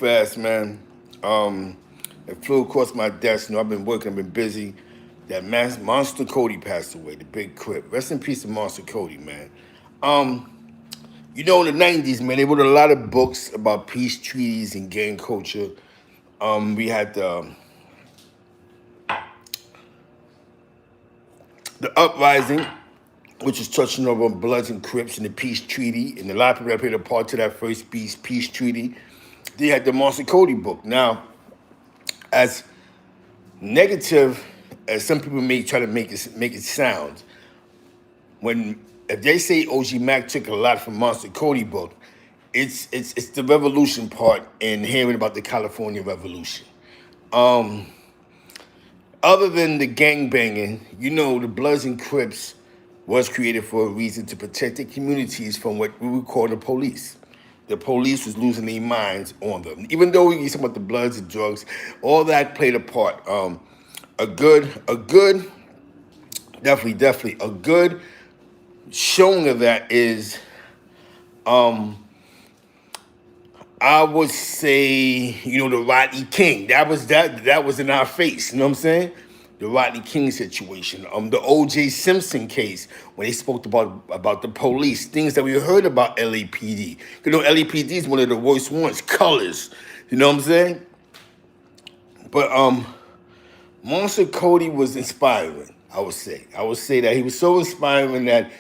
fast, man. It flew across my desk. I've been working, I've been busy. That Monster Cody passed away, the big crip. Rest in peace to Monster Cody, man. Um, in the '90s, man, they wrote a lot of books about peace treaties and gang culture. We had the uprising, which is touching over Bloods and Crips and the peace treaty, and a lot of people that played a part to that first peace treaty. They had the Monster Cody book. Now, as negative as some people may try to make it sound, when if they say OG Mac took a lot from Monster Cody book, it's the revolution part and hearing about the California Revolution. Um, Other than the gang banging, the Bloods and Crips was created for a reason to protect the communities from what we would call the police. The police was losing their minds on them. Even though we talk about the Bloods and drugs, all that played a part. A good, definitely a good showing of that is, I would say, the Rodney King. That was in our face. You know what I'm saying? The Rodney King situation. The O.J. Simpson case when they spoke about the police, things that we heard about LAPD. LAPD is one of the worst ones. Colors. You know what I'm saying? But Monster Cody was inspiring. I would say that he was so inspiring that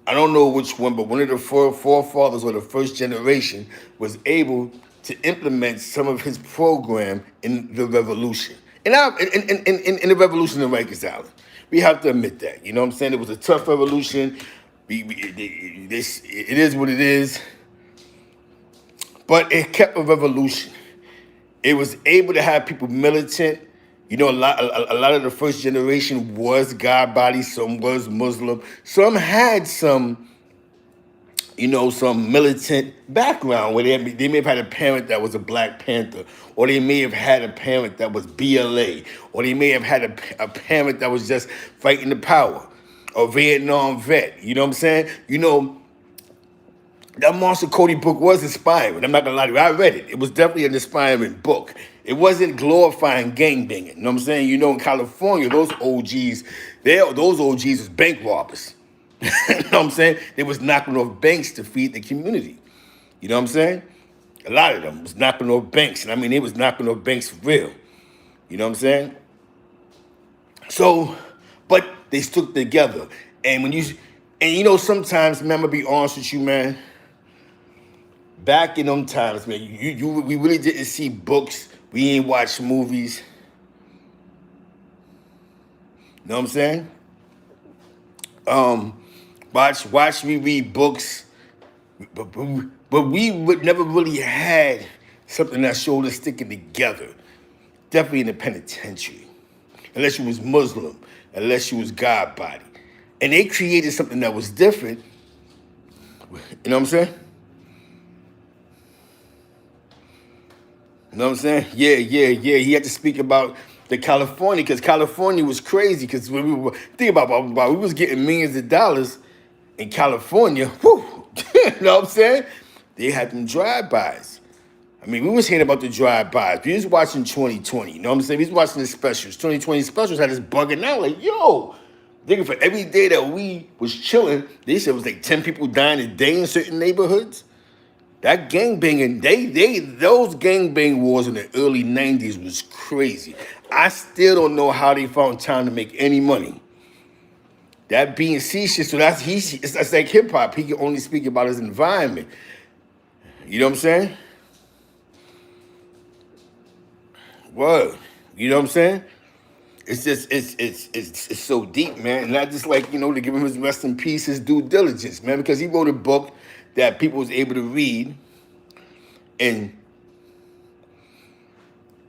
I don't know which one, but one of the forefathers or the first generation was able to implement some of his program in the revolution. In the revolution in Rikers Island. We have to admit that. You know what I'm saying? It was a tough revolution. It is what it is. But it kept a revolution. It was able to have people militant. A lot of the first generation was God body, some was Muslim, some had some militant background where they may have had a parent that was a Black Panther, or they may have had a parent that was BLA, or they may have had a parent that was just fighting the power, a Vietnam vet. You know what I'm saying? That Monster Cody book was inspiring. I'm not gonna lie to you. I read it. It was definitely an inspiring book. It wasn't glorifying gang banging. You know what I'm saying? In California, those OGs was bank robbers. You know what I'm saying? They was knocking off banks to feed the community. You know what I'm saying? A lot of them was knocking off banks. And I mean, they was knocking off banks for real. You know what I'm saying? So, but they stuck together. And sometimes, man, I'm gonna be honest with you, man. Back in them times, man, we really didn't see books. We ain't watch movies. You know what I'm saying? Watch me read books, but we would never really had something that showed us sticking together. Definitely in the penitentiary, unless you was Muslim, unless you was God body, and they created something that was different. You know what I'm saying? You know what I'm saying? Yeah. He had to speak about the California, because California was crazy. Because when we were think about we was getting millions of dollars in California. Whew, you know what I'm saying? They had them drive-bys. I mean, we was hearing about the drive-bys. We was watching 2020. You know what I'm saying? We was watching the specials. 2020 specials had us bugging out like, yo. Thinking for every day that we was chilling, they said it was like 10 people dying a day in certain neighborhoods. That gangbanging, those gangbang wars in the early '90s was crazy. I still don't know how they found time to make any money. That being C shit, so that's like hip hop. He can only speak about his environment. You know what I'm saying? Word. You know what I'm saying? It's just it's so deep, man. And I just like, to give him his rest in peace, his due diligence, man, because he wrote a book that people was able to read, and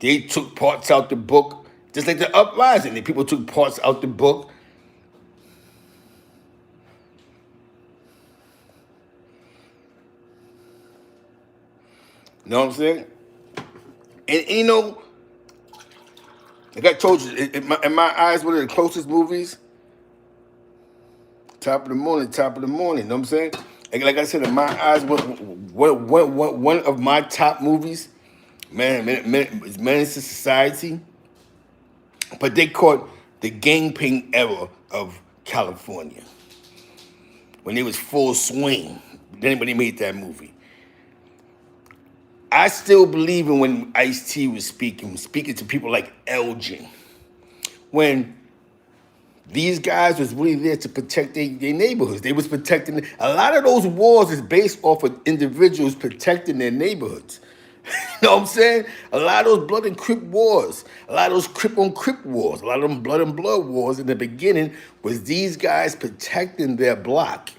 they took parts out the book, just like the uprising. And people took parts out the book. You know what I'm saying? And like I told you, in my eyes, one of the closest movies, Top of the Morning. You know what I'm saying? Like I said, in my eyes, one of my top movies menace to society. But they caught the gang era of California when it was full swing. Then when they made that movie. I still believe in when Ice-T was speaking to people like Elgin. When these guys was really there to protect their neighborhoods. They was protecting. A lot of those wars is based off of individuals protecting their neighborhoods. You know what I'm saying? A lot of those blood and crip wars, a lot of those crip on crip wars, a lot of them blood and blood wars in the beginning was these guys protecting their block.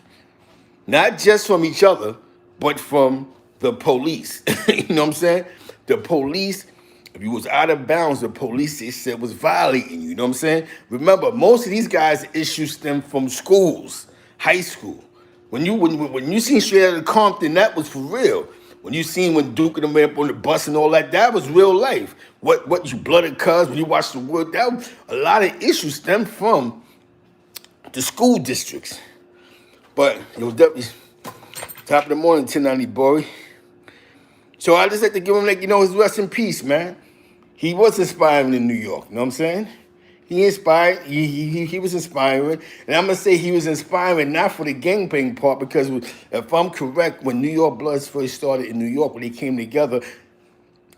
Not just from each other, but from the police. You know what I'm saying? The police, if you was out of bounds, the police, they said, was violating you. You know what I'm saying? Remember, most of these guys' issues stem from schools, high school. When you seen Straight Outta Compton, that was for real. When you seen when Duke and them went up on the bus and all that, that was real life. What you blood and cuz, when you watch the world, that a lot of issues stem from the school districts. But it was definitely top of the morning, 1090 boy. So I just had to give him, his rest in peace, man. He was inspiring in New York, you know what I'm saying? He inspired, he was inspiring. And I'm going to say he was inspiring not for the gangbang part, because if I'm correct, when New York Bloods first started in New York, when they came together,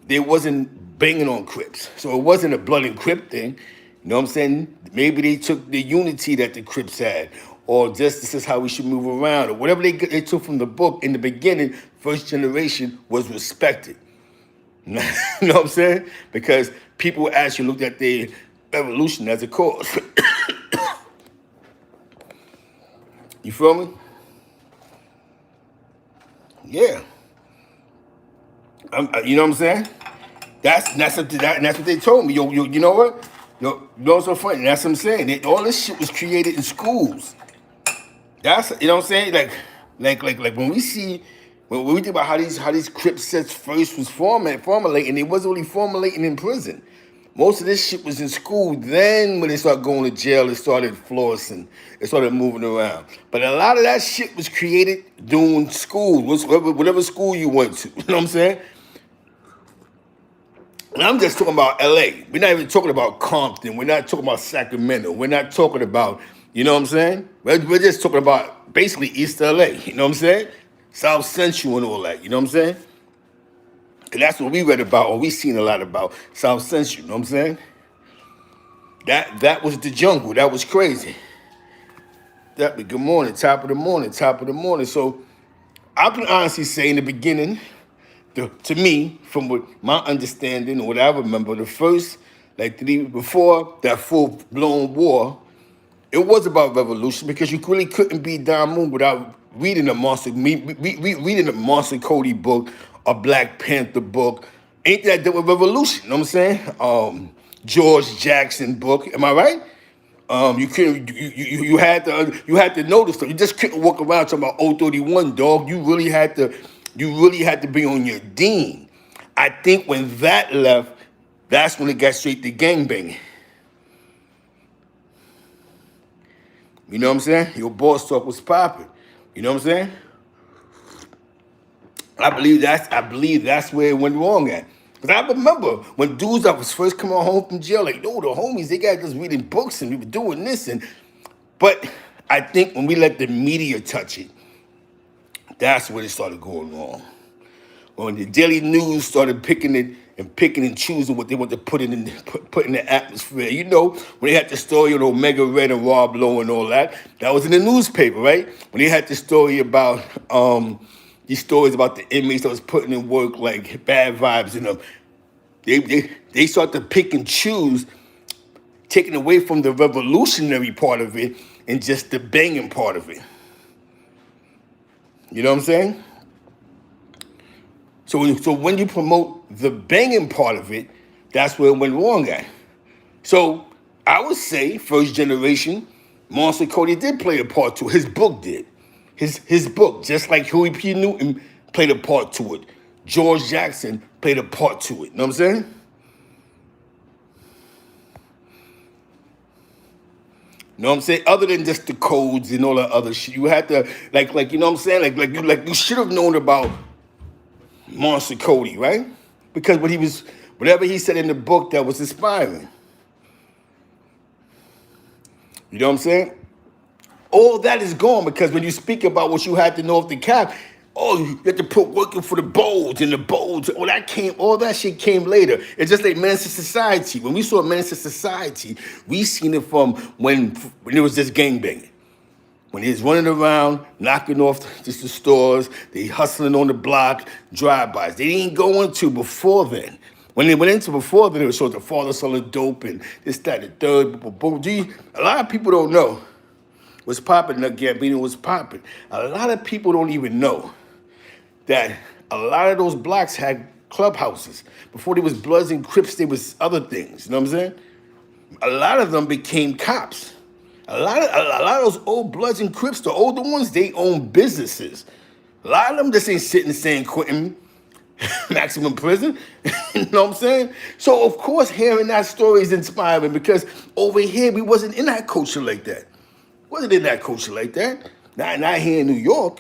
they wasn't banging on Crips. So it wasn't a blood and Crip thing. You know what I'm saying? Maybe they took the unity that the Crips had, or just this is how we should move around, or whatever they took from the book. In the beginning, first generation was respected. You know what I'm saying? Because people actually looked at their evolution as a cause. You feel me? Yeah. You know what I'm saying? That's what they told me. You know what? You know what's so funny? That's what I'm saying. All this shit was created in schools. That's, you know what I'm saying? Like when we think about how these Crip sets first was formulating, it wasn't really formulating in prison. Most of this shit was in school. Then when they started going to jail, it started flossing. It started moving around. But a lot of that shit was created during school, whatever school you went to. You know what I'm saying? And I'm just talking about LA. We're not even talking about Compton. We're not talking about Sacramento. We're not talking about, you know what I'm saying? We're just talking about basically East LA. You know what I'm saying? South Central and all that. You know what I'm saying? And that's what we read about, or we seen a lot about South Central. You know what I'm saying? That was the jungle. That was crazy. Good morning, top of the morning, top of the morning. So I can honestly say in the beginning, to me, from what my understanding or what I remember, the first, before that full-blown war, it was about revolution, because you really couldn't be Don Moon without reading the reading the Monster Cody book, a Black Panther book. Ain't that dealt with revolution? You know what I'm saying? George Jackson book. Am I right? You couldn't. You had to know stuff. You just couldn't walk around talking about 031, dog. You really had to be on your dean. I think when that left, that's when it got straight to gangbanging. You know what I'm saying? Your boss talk was popping. You know what I'm saying? I believe that's where it went wrong at. Because I remember when dudes that was first coming home from jail, the homies, they got us reading books and we were doing this. But I think when we let the media touch it, that's when it started going wrong. When the Daily News started picking and choosing what they want to put in the atmosphere. You know, when they had the story on Omega Red and Rob Lowe and all that was in the newspaper, right? When they had the story about these stories about the inmates that was putting in work like bad vibes in them, they start to pick and choose, taking away from the revolutionary part of it and just the banging part of it. You know what I'm saying? So when you promote the banging part of it, that's where it went wrong at. So I would say first generation, Monster Cody did play a part to it. His book did. His book, just like Huey P. Newton played a part to it. George Jackson played a part to it. You know what I'm saying? You know what I'm saying? Other than just the codes and all that other shit, you had to you know what I'm saying? Like you should have known about Monster Cody, right? because whatever he said in the book that was inspiring. You know what I'm saying? All that is gone because when you speak about what you had to know of the cap, oh, you had to put working for the bolds and the bolds. All that shit came later. It's just like Menace to Society. When we saw Menace to Society, we seen it from when it was just gangbanging. When he was running around, knocking off just the stores, they hustling on the block, drive-bys. They didn't go into before then. When they went into before then, it was sort of the father selling dope and this, that, the third. Boom. A lot of people don't know what's popping. Gambino was popping. A lot of people don't even know that a lot of those blocks had clubhouses. Before there was Bloods and Crips, there was other things. You know what I'm saying? A lot of them became cops. A lot of those old Bloods and Crips, the older ones, they own businesses. A lot of them just ain't sitting saying quitting maximum prison. You know what I'm saying? So of course hearing that story is inspiring because over here we wasn't in that culture like that. Wasn't in that culture like that. Not here in New York.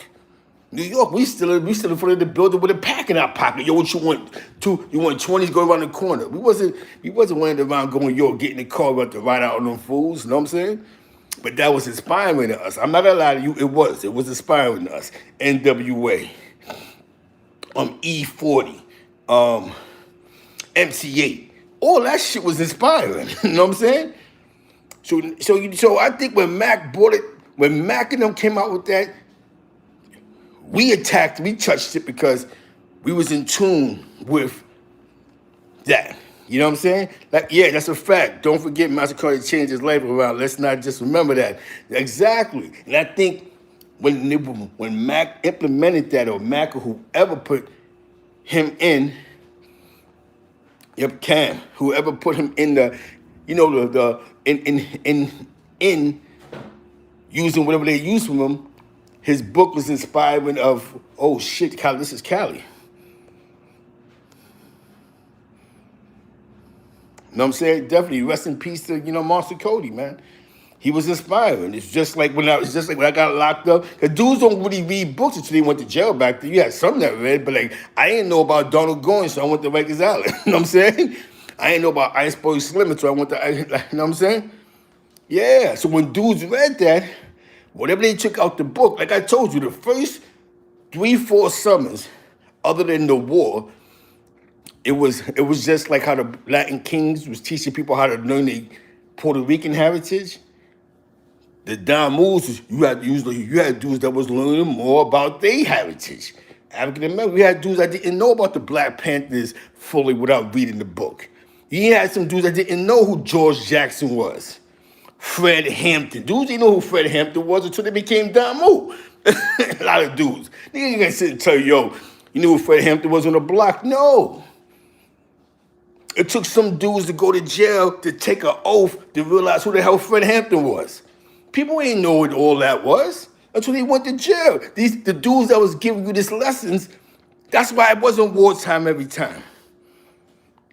New York, we still in front of the building with a pack in our pocket. Yo, what you want? You want 20s, go around the corner. We wasn't running around going, yo, get in the car, we have to ride out on them fools. You know what I'm saying? But that was inspiring to us. I'm not gonna lie to you, it was inspiring to us. NWA, E40, MC8, all that shit was inspiring. You know what I'm saying? So I think when Mac bought it, when Mac and them came out with that, we touched it because we was in tune with that. You know what I'm saying? Like, yeah, that's a fact. Don't forget Master Cody changed his life around. Let's not just remember that. Exactly. And I think when Mac implemented that, or Mac or whoever put him in, whoever put him in the, you know, in using whatever they used from him, his book was inspiring of, oh shit, Cali, this is Cali. You know what I'm saying? Definitely rest in peace to, Master Cody, man. He was inspiring. It's just like when I got locked up. Cause dudes don't really read books until they went to jail back then. You had some that read, but like I didn't know about Donald Goins, so I went to Rikers Island. You know what I'm saying? I didn't know about Iceberg Slim, so I went to, you know what I'm saying? Yeah. So when dudes read that, whatever they took out the book, like I told you, the first 3-4 summers, other than the war, it was just like how the Latin Kings was teaching people how to learn their Puerto Rican heritage. The Don Moves, you had dudes that was learning more about their heritage. African American, we had dudes that didn't know about the Black Panthers fully without reading the book. You had some dudes that didn't know who George Jackson was. Fred Hampton. Dudes didn't know who Fred Hampton was until they became Don Moe. A lot of dudes. Nigga ain't gonna sit and tell you, yo, you knew who Fred Hampton was on the block? No. It took some dudes to go to jail to take an oath to realize who the hell Fred Hampton was. People ain't know what all that was until they went to jail. The dudes that was giving you these lessons, that's why it wasn't wartime every time.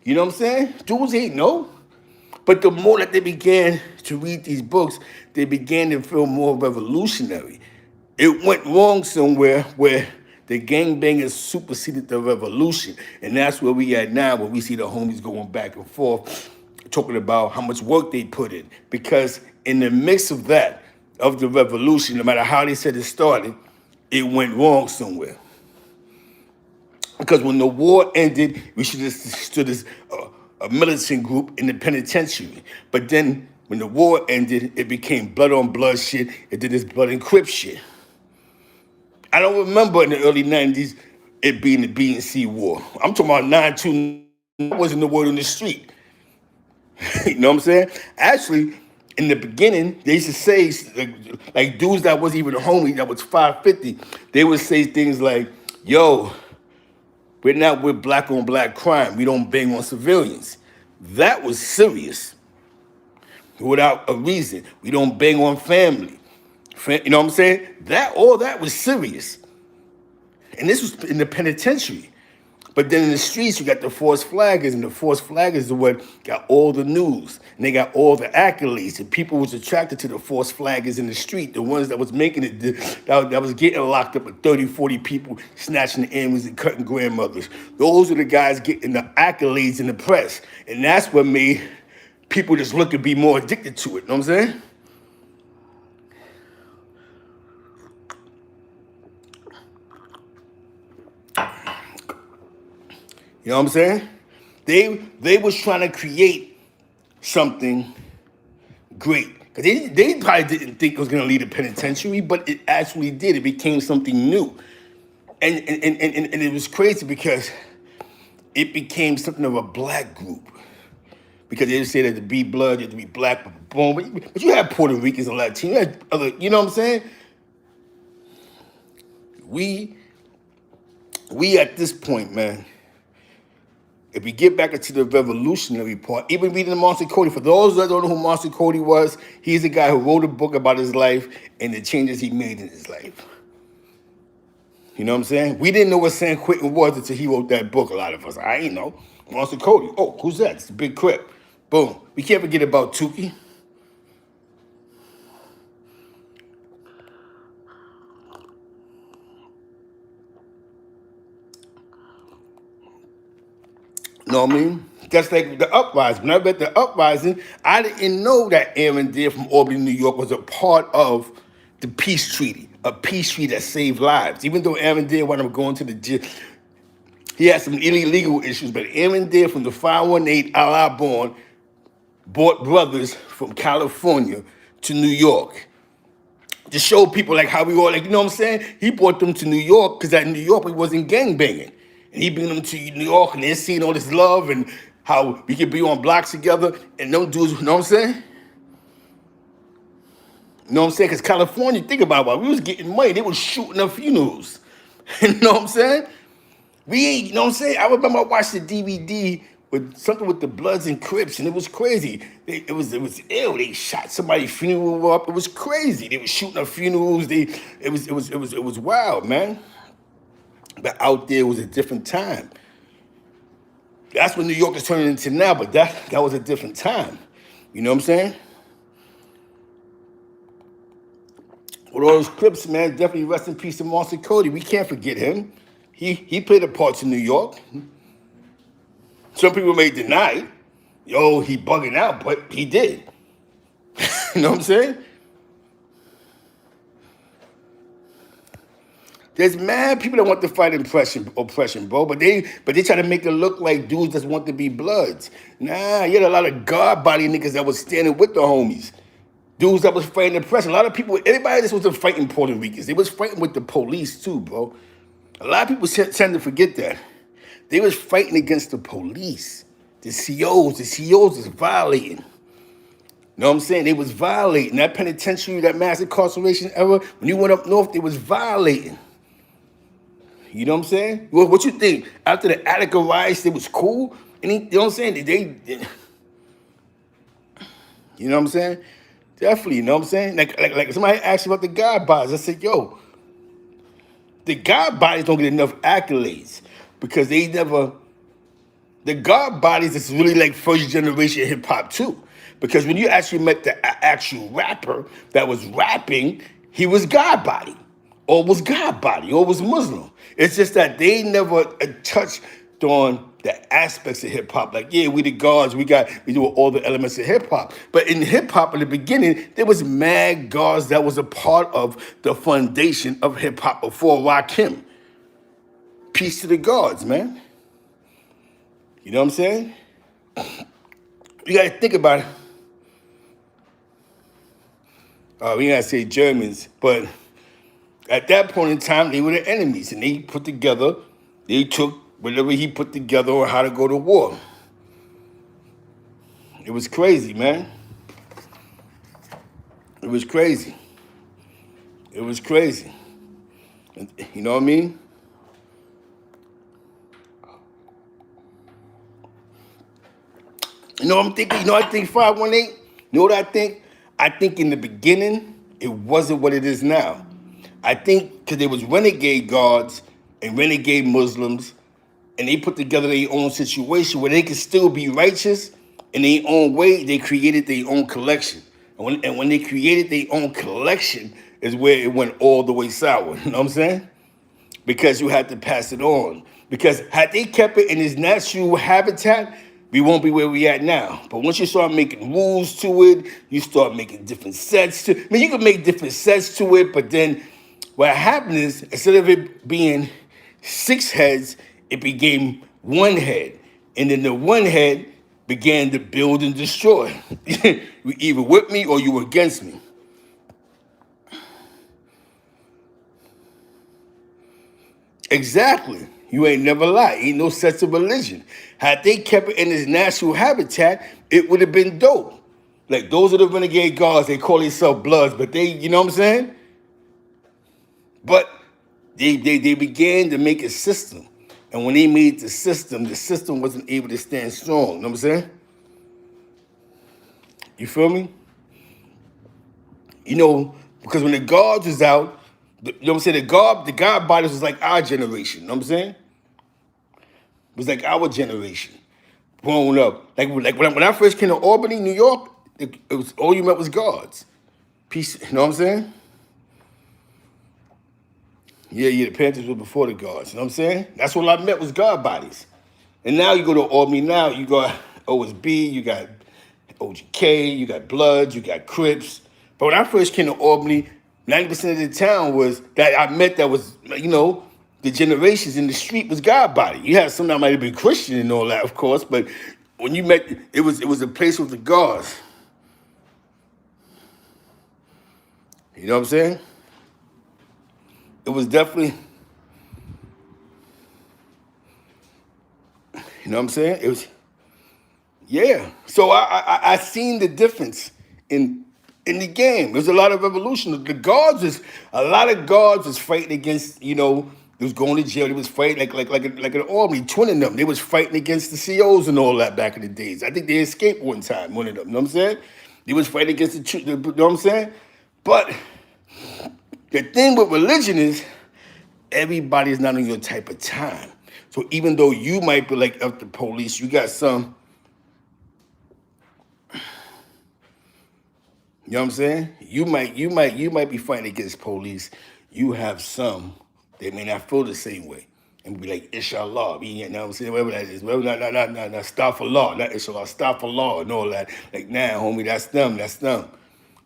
You know what I'm saying? Dudes ain't know. But the more that they began to read these books, they began to feel more revolutionary. It went wrong somewhere where the gangbangers superseded the revolution. And that's where we at now, when we see the homies going back and forth, talking about how much work they put in. Because in the mix of that, of the revolution, no matter how they said it started, it went wrong somewhere. Because when the war ended, we should have stood as a militant group in the penitentiary. But then when the war ended, it became blood on blood shit. It did this blood and crip shit. I don't remember in the early 90s it being the B&C war. I'm talking about 9-2. That wasn't the word on the street. You know what I'm saying? Actually, in the beginning, they used to say, like dudes that wasn't even a homie, that was 550, they would say things like, yo, we're not with black on black crime. We don't bang on civilians. That was serious. Without a reason. We don't bang on family. You know what I'm saying? All that was serious. And this was in the penitentiary. But then in the streets, you got the forced flaggers, and the forced flaggers are what got all the news, and they got all the accolades, and people was attracted to the forced flaggers in the street, the ones that was making it, that was getting locked up with 30, 40 people, snatching the animals and cutting grandmothers. Those are the guys getting the accolades in the press, and that's what made people just look and be more addicted to it, you know what I'm saying? You know what I'm saying? They was trying to create something great. Because they probably didn't think it was going to lead to penitentiary, but it actually did. It became something new. And it was crazy because it became something of a black group. Because they say that to be blood, you have to be black, boom. But you had Puerto Ricans and Latinos, you had other, you know what I'm saying? We at this point, man, if we get back into the revolutionary part, even reading the Monster Cody, for those that don't know who Monster Cody was, he's the guy who wrote a book about his life and the changes he made in his life. You know what I'm saying? We didn't know what San Quentin was until he wrote that book, a lot of us. I ain't know. Monster Cody. Oh, who's that? It's the Big Crip. Boom. We can't forget about Tukey. You know what I mean? Just like the uprising. When I read the uprising, I didn't know that Aaron Deere from Albany, New York was a part of the peace treaty, a peace treaty that saved lives. Even though Aaron Deere wound up going to the jail, he had some illegal issues, but Aaron Deere from the 518 Allah born bought brothers from California to New York to show people like how we all, like, you know what I'm saying? He brought them to New York because at New York we wasn't gangbanging. And he bring them to New York and they're seeing all this love and how we could be on blocks together and them dudes, you know what I'm saying? You know what I'm saying? Because California, think about it, while we was getting money, they was shooting up funerals. You know what I'm saying? You know what I'm saying? I remember I watched the DVD with something with the Bloods and Crips, and it was crazy. It was ill. They shot somebody's funeral up. It was crazy. They were shooting up funerals. It was wild, man. But out there was a different time. That's what New York is turning into now, but that was a different time. You know what I'm saying? With all those Crips, man, definitely rest in peace to Monster Cody. We can't forget him. He played a part in New York. Some people may deny, yo, he bugging out, but he did. You know what I'm saying? There's mad people that want to fight oppression, bro, but they try to make it look like dudes that want to be Bloods. Nah, you had a lot of guard body niggas that was standing with the homies. Dudes that was fighting oppression. A lot of people, everybody that wasn't fighting Puerto Ricans, they was fighting with the police too, bro. A lot of people tend to forget that. They was fighting against the police. The COs is violating. You know what I'm saying? They was violating. That penitentiary, that mass incarceration era, when you went up north, they was violating. You know what I'm saying? What you think? After the Attica riots, it was cool? And you know what I'm saying? They you know what I'm saying? Definitely, you know what I'm saying? Like somebody asked me about the God bodies. I said, yo, the God bodies don't get enough accolades because they never, the God bodies is really like first generation hip hop too. Because when you actually met the actual rapper that was rapping, he was God body, or was God body, or was Muslim. It's just that they never touched on the aspects of hip hop. Like, yeah, we the gods, we do all the elements of hip hop. But in hip hop in the beginning, there was mad gods that was a part of the foundation of hip hop before Rakim. Peace to the gods, man. You know what I'm saying? You gotta think about it. We gotta say Germans, but at that point in time, they were the enemies, and they took whatever he put together on how to go to war. It was crazy, man. It was crazy. It was crazy. You know what I mean? You know what I'm thinking? You know what I think 518? You know what I think? I think in the beginning, it wasn't what it is now. I think because there was renegade guards and renegade Muslims and they put together their own situation where they could still be righteous in their own way. They created their own collection. And when they created their own collection is where it went all the way sour. You know what I'm saying? Because you had to pass it on. Because had they kept it in its natural habitat, we won't be where we at now. But once you start making rules to it, you start making different sets to it. I mean, you can make different sets to it, but then what happened is instead of it being 6 heads, it became 1 head. And then the 1 head began to build and destroy. You either with me or you were against me. Exactly. You ain't never lie. Ain't no sense of religion. Had they kept it in its natural habitat, it would have been dope. Like those are the renegade guards. They call themselves Bloods, but they, you know what I'm saying? But they began to make a system. And when they made the system wasn't able to stand strong. You know what I'm saying? You feel me? You know, because when the guards was out, you know what I'm saying? The guard bodies was like our generation. You know what I'm saying? It was like our generation growing up. Like when I first came to Albany, New York, it was all you met was guards. Peace, you know what I'm saying? Yeah, the Panthers were before the guards. You know what I'm saying? That's what I met was guard bodies. And now you go to Albany now, you got OSB, you got OGK, you got Bloods, you got Crips. But when I first came to Albany, 90% of the town was that I met that was, you know, the generations in the street was God body. You had some that might have been Christian and all that, of course, but when you met, it was a place with the guards. You know what I'm saying? It was definitely, you know what I'm saying? It was, yeah. So I seen the difference in the game. There's a lot of evolution. A lot of guards was fighting against, you know, they was going to jail. They was fighting like an army, twinning them. They was fighting against the COs and all that back in the days. I think they escaped one time, one of them. You know what I'm saying? They was fighting against you know what I'm saying? But the thing with religion is everybody's not on your type of time. So even though you might be like up the police, you got some, you know what I'm saying? You might be fighting against police. You have some that may not feel the same way and be like, Inshallah, you know what I'm saying? Whatever that is, whatever, not stop for law, not Inshallah, stop for law and all that. Like, nah, homie, that's them.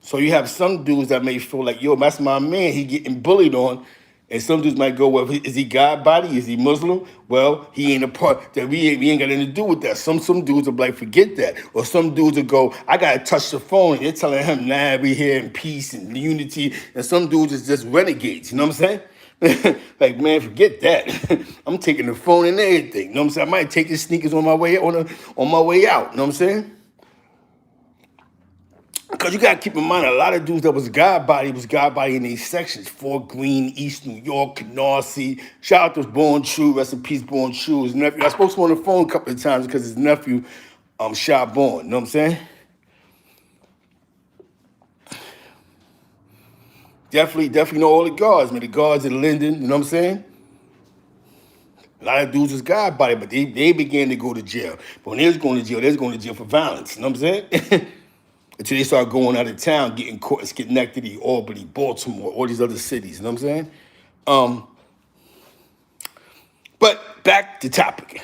So you have some dudes that may feel like, yo, that's my man, he getting bullied on. And some dudes might go, well, is he God body? Is he Muslim? Well, he ain't a part that we ain't got anything to do with that. Some dudes will be like, forget that. Or some dudes will go, I gotta touch the phone. And they're telling him, nah, we here in peace and unity. And some dudes is just renegades, you know what I'm saying? Like, man, forget that. I'm taking the phone and everything. You know what I'm saying? I might take the sneakers on my way out, you know what I'm saying? Because you got to keep in mind, a lot of dudes that was God body in these sections. Fort Greene, East New York, Canarsie. Shout out to Born True. Rest in peace, Born True. His nephew. I spoke to him on the phone a couple of times because his nephew shot Born. You know what I'm saying? Definitely know all the guards, man. The guards in Linden, you know what I'm saying? A lot of dudes was God body, but they began to go to jail. But when they was going to jail for violence. You know what I'm saying? Until they start going out of town, getting caught in Schenectady, Albany, Baltimore, all these other cities. You know what I'm saying? But back to topic.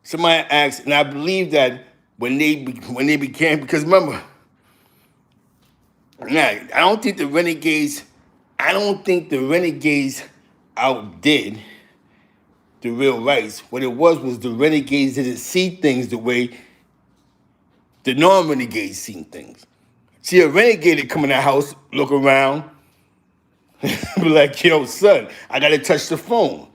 Somebody asked, and I believe that when they began, because remember, I don't think the renegades outdid the real rights. What it was the renegades didn't see things the way the non-renegades seen things. See a renegade that come in the house, look around, be like, yo, son, I gotta touch the phone.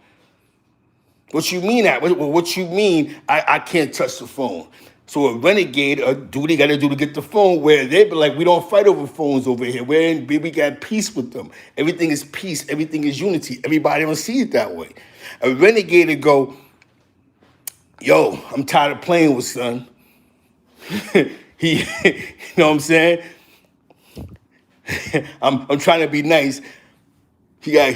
What you mean? What you mean I can't touch the phone? So a renegade, do what they gotta do to get the phone, where they be like, we don't fight over phones over here. We got peace with them. Everything is peace, everything is unity. Everybody don't see it that way. A renegade would go, yo, I'm tired of playing with son. You know what I'm saying? I'm trying to be nice. You know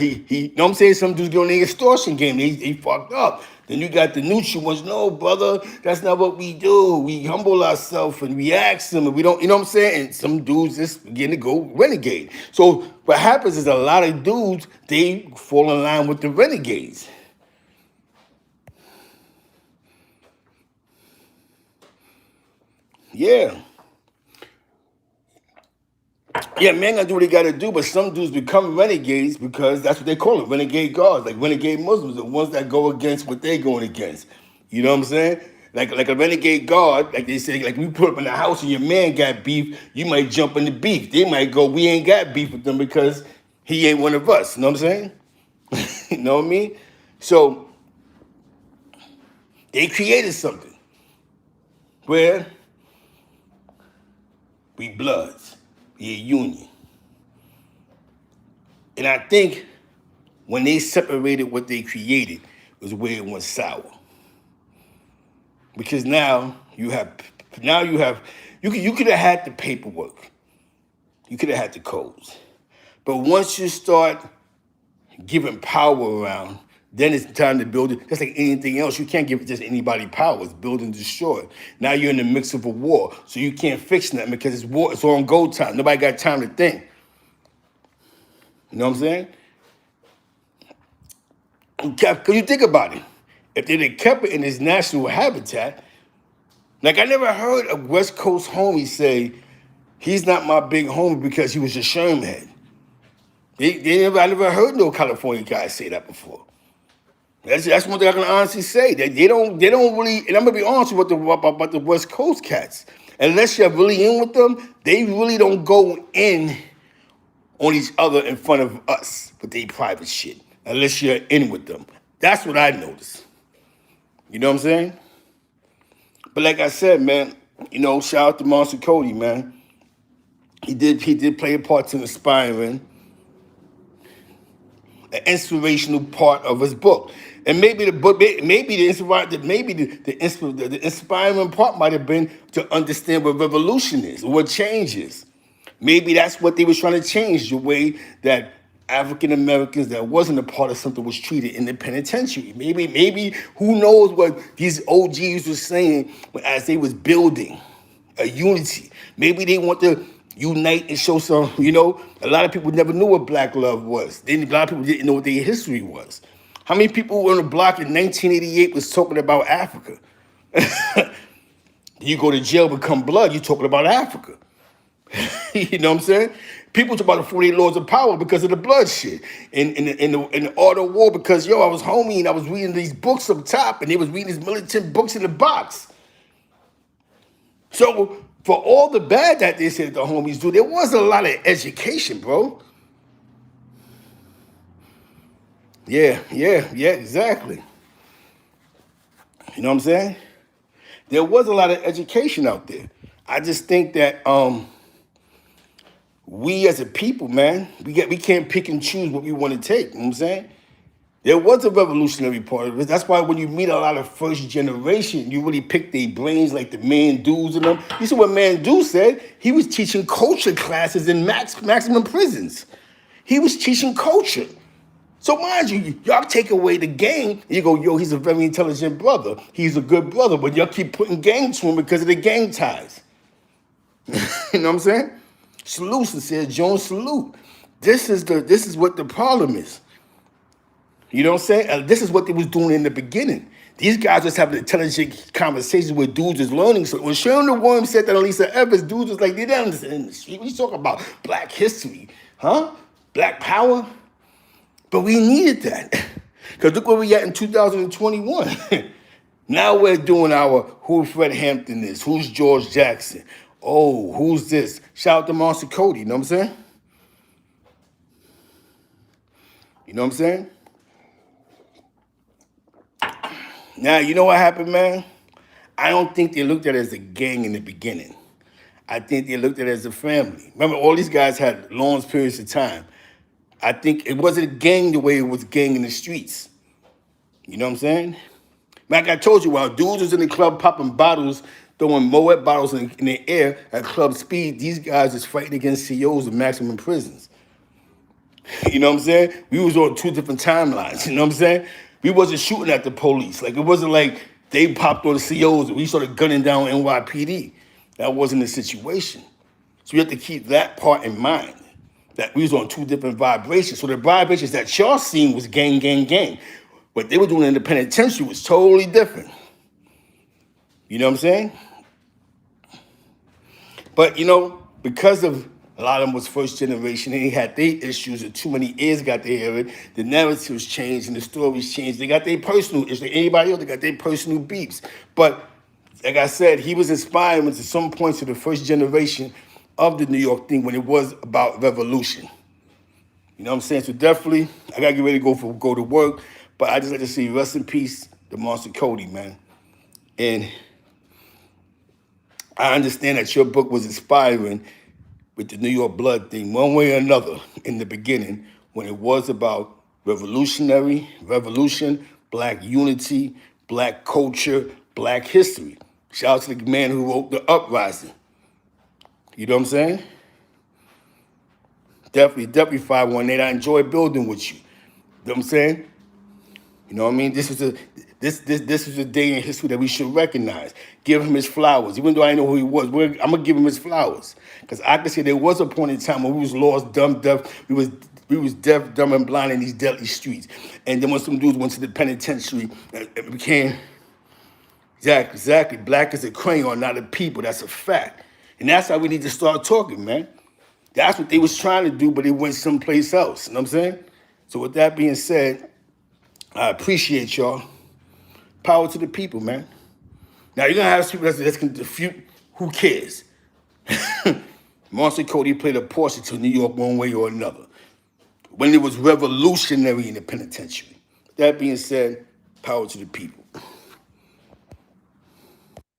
what I'm saying? Some dudes get on the extortion game. He fucked up. Then you got the neutral ones. No, brother, that's not what we do. We humble ourselves and we ask them, and we don't, you know what I'm saying? And some dudes just begin to go renegade. So what happens is a lot of dudes, they fall in line with the renegades. Yeah. Yeah, man gotta do what they gotta do, but some dudes become renegades because that's what they call it, renegade gods, like renegade Muslims, the ones that go against what they're going against. You know what I'm saying? Like a renegade god, like they say, like we put up in the house and your man got beef, you might jump in the beef. They might go, we ain't got beef with them because he ain't one of us. You know what I'm saying? You know what I mean? So they created something where we bloods, we a union. And I think when they separated what they created was where it went sour. Because now you could have had the paperwork. You could have had the codes. But once you start giving power around, then it's time to build it. Just like anything else, you can't give just anybody power. It's build and destroy. Now you're in the mix of a war. So you can't fix nothing because it's war. It's on go time. Nobody got time to think. You know what I'm saying? Because you think about it. If they'd have kept it in its natural habitat, like I never heard a West Coast homie say, he's not my big homie because he was a shermhead. I never heard no California guy say that before. That's one thing I can honestly say. They don't really, and I'm gonna be honest with about the West Coast cats. Unless you're really in with them, they really don't go in on each other in front of us with their private shit. Unless you're in with them. That's what I noticed. You know what I'm saying? But like I said, man, you know, shout out to Monster Cody, man. He did play a part in inspiring, an inspirational part of his book. And maybe the book, maybe the inspiring part might have been to understand what revolution is, or what change is. Maybe that's what they was trying to change, the way that African Americans that wasn't a part of something was treated in the penitentiary. Maybe who knows what these OGs were saying as they was building a unity. Maybe they want to unite and show some, you know, a lot of people never knew what black love was. A lot of people didn't know what their history was. How many people were on the block in 1988 was talking about Africa? You go to jail, become blood, you're talking about Africa. You know what I'm saying? People talk about the 48 laws of power because of the blood shit. In the art of war, because I was homie and I was reading these books up top and they was reading these militant books in the box. So for all the bad that they said the homies do, there was a lot of education, bro. Yeah, exactly. You know what I'm saying? There was a lot of education out there. I just think that we as a people, man, we can't pick and choose what we want to take. You know what I'm saying? There was a revolutionary part of it. That's why when you meet a lot of first generation, you really pick their brains like the Man Dudes and them. You see what Man Do said? He was teaching culture classes in maximum prisons. He was teaching culture. So mind you, y'all take away the gang, you go, yo, he's a very intelligent brother. He's a good brother, but y'all keep putting gang to him because of the gang ties. You know what I'm saying? Salute, sincere Jones, salute. This is what the problem is. You know what I'm saying? This is what they was doing in the beginning. These guys was having intelligent conversations with dudes is learning. So when Sharon the Worm said that on Lisa Evans, dudes was like, they don't understand the street. We talk about black history, huh? Black power. But we needed that. Because look where we at in 2021. Now we're doing our who Fred Hampton is, who's George Jackson. Oh, who's this? Shout out to Monster Cody, you know what I'm saying? You know what I'm saying? Now, you know what happened, man? I don't think they looked at it as a gang in the beginning. I think they looked at it as a family. Remember, all these guys had long periods of time. I think it wasn't a gang the way it was gang in the streets. You know what I'm saying? Like I told you, while dudes was in the club popping bottles, throwing Moet bottles in the air at club speed, these guys is fighting against CEOs of maximum prisons. You know what I'm saying? We was on two different timelines, you know what I'm saying? We wasn't shooting at the police. Like, it wasn't like they popped on the COs and we started gunning down NYPD. That wasn't the situation. So we have to keep that part in mind, that we was on two different vibrations. So the vibrations that y'all seen was gang, gang, gang. What they were doing in the penitentiary was totally different. You know what I'm saying? But, because of a lot of them was first generation, and they had their issues, and too many ears got their hearing, the narratives changed and the stories changed. They got their personal issues. Like anybody else, they got their personal beefs. But like I said, he was inspiring to some points to the first generation of the New York thing when it was about revolution. You know what I'm saying? So definitely, I gotta get ready to go to work. But I just like to say rest in peace, the monster Cody, man. And I understand that your book was inspiring with the New York blood thing, one way or another, in the beginning, when it was about revolution, black unity, black culture, black history. Shout out to the man who wrote The Uprising. You know what I'm saying? Definitely 518. I enjoy building with you. You know what I'm saying? You know what I mean? This is a day in history that we should recognize. Give him his flowers. Even though I didn't know who he was, I'm gonna give him his flowers. Because I can say there was a point in time when we was lost, dumb, deaf. We was deaf, dumb, and blind in these deadly streets. And then when some dudes went to the penitentiary, it became exactly black as a crayon, not a people. That's a fact. And that's how we need to start talking, man. That's what they was trying to do, but it went someplace else. You know what I'm saying? So with that being said, I appreciate y'all. Power to the people, man. Now, you're going to have people that's going to defute. Who cares? Monster Cody played a portion to New York one way or another when it was revolutionary in the penitentiary. That being said, power to the people.